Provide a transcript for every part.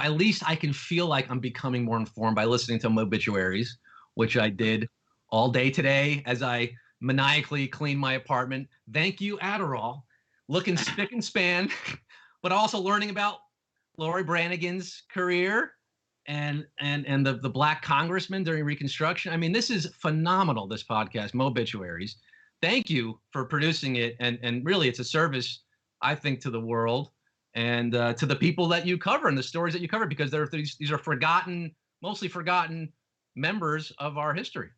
at least I can feel like I'm becoming more informed by listening to Mobituaries, which I did all day today as I maniacally cleaned my apartment. Thank you, Adderall. Looking spick and span, but also learning about Lori Branigan's career and the black congressman during Reconstruction. I mean, this is phenomenal, this podcast, Mobituaries. Thank you for producing it. And really, it's a service, I think, to the world and to the people that you cover and the stories that you cover, because these are forgotten, mostly forgotten members of our history.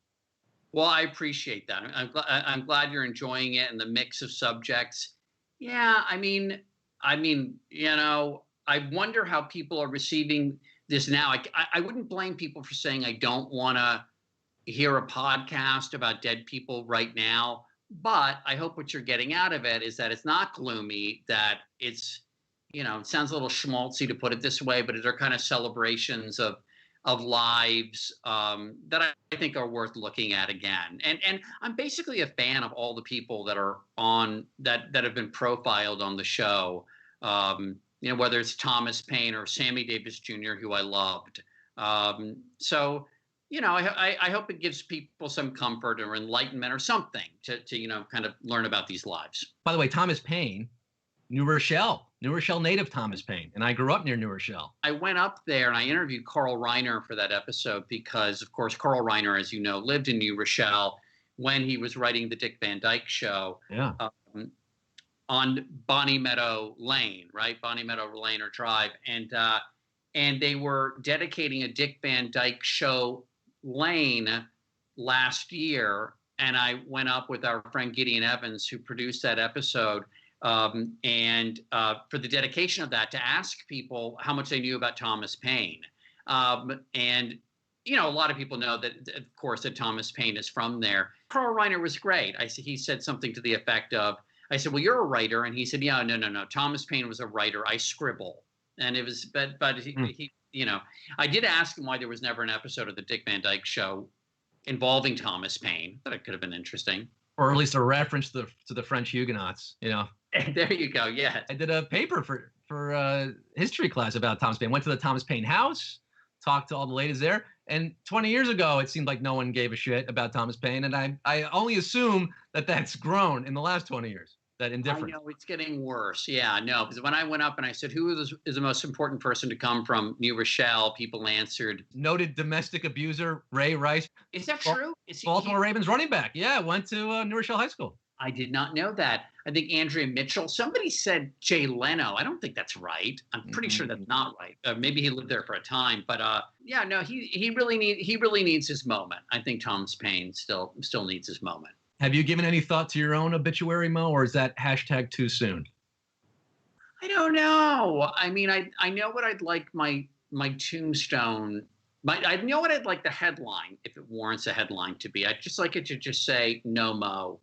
Well, I appreciate that. I'm glad you're enjoying it and the mix of subjects. Yeah, I mean, I wonder how people are receiving this now. I wouldn't blame people for saying I don't want to hear a podcast about dead people right now, but I hope what you're getting out of it is that it's not gloomy, that it's, it sounds a little schmaltzy to put it this way, but they're kind of celebrations of lives that I think are worth looking at again. And I'm basically a fan of all the people that are on that have been profiled on the show. Whether it's Thomas Paine or Sammy Davis Jr., who I loved. So, I hope it gives people some comfort or enlightenment or something to kind of learn about these lives. By the way, Thomas Paine, New Rochelle native Thomas Paine, and I grew up near New Rochelle. I went up there and I interviewed Carl Reiner for that episode because, of course, Carl Reiner, as you know, lived in New Rochelle when he was writing the Dick Van Dyke Show. Yeah. On Bonnie Meadow Lane, right? Bonnie Meadow Lane or Drive. And they were dedicating a Dick Van Dyke Show lane last year. And I went up with our friend Gideon Evans, who produced that episode, and for the dedication of that, to ask people how much they knew about Thomas Paine. And, a lot of people know that, of course, that Thomas Paine is from there. Carl Reiner was great. He said something to the effect of, I said, well, you're a writer. And he said, yeah, no. Thomas Paine was a writer. I scribble. And it was, but he, I did ask him why there was never an episode of the Dick Van Dyke Show involving Thomas Paine. That it could have been interesting. Or at least a reference to the French Huguenots, There you go. Yeah. I did a paper for history class about Thomas Paine. Went to the Thomas Paine house, talked to all the ladies there. And 20 years ago, it seemed like no one gave a shit about Thomas Paine. And I only assume that that's grown in the last 20 years. That indifference. I know it's getting worse. Yeah, no, because when I went up and I said, who is the most important person to come from New Rochelle? People answered, noted domestic abuser Ray Rice. Is that true? Baltimore Ravens running back. Yeah, went to New Rochelle High School. I did not know that. I think Andrea Mitchell. Somebody said Jay Leno. I don't think that's right. I'm pretty sure that's not right. Maybe he lived there for a time, but yeah, no, he really needs his moment. I think Thomas Paine still needs his moment. Have you given any thought to your own obituary, Mo, or is that hashtag too soon? I don't know. I mean, I know what I'd like my tombstone. I know what I'd like the headline, if it warrants a headline, to be. I'd just like it to just say, no Mo.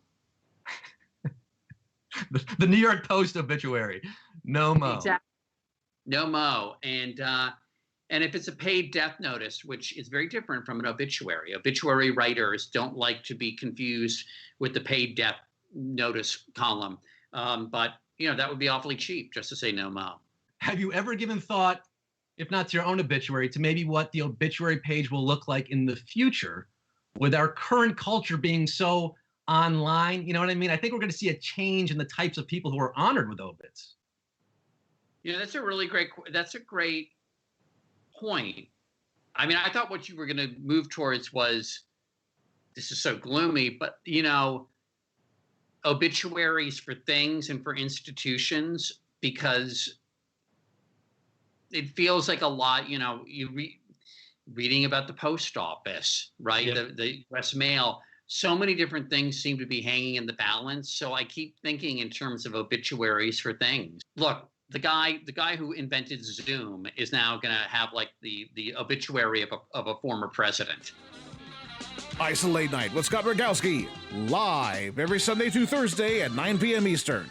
The New York Post obituary, no Mo. Exactly. No Mo. And if it's a paid death notice, which is very different from an obituary writers don't like to be confused with the paid death notice column. But, that would be awfully cheap just to say no Mo. Have you ever given thought, if not to your own obituary, to maybe what the obituary page will look like in the future with our current culture being so online? You know what I mean? I think we're going to see a change in the types of people who are honored with obits. That's a great point. I mean, I thought what you were going to move towards was, this is so gloomy, but obituaries for things and for institutions, because it feels like a lot, reading about the post office, right? Yeah. The U.S. mail, so many different things seem to be hanging in the balance. So I keep thinking in terms of obituaries for things. Look, the guy who invented Zoom is now going to have like the obituary of a former president. Isolate Night with Scott Rogowski, live every Sunday through Thursday at 9 p.m. Eastern.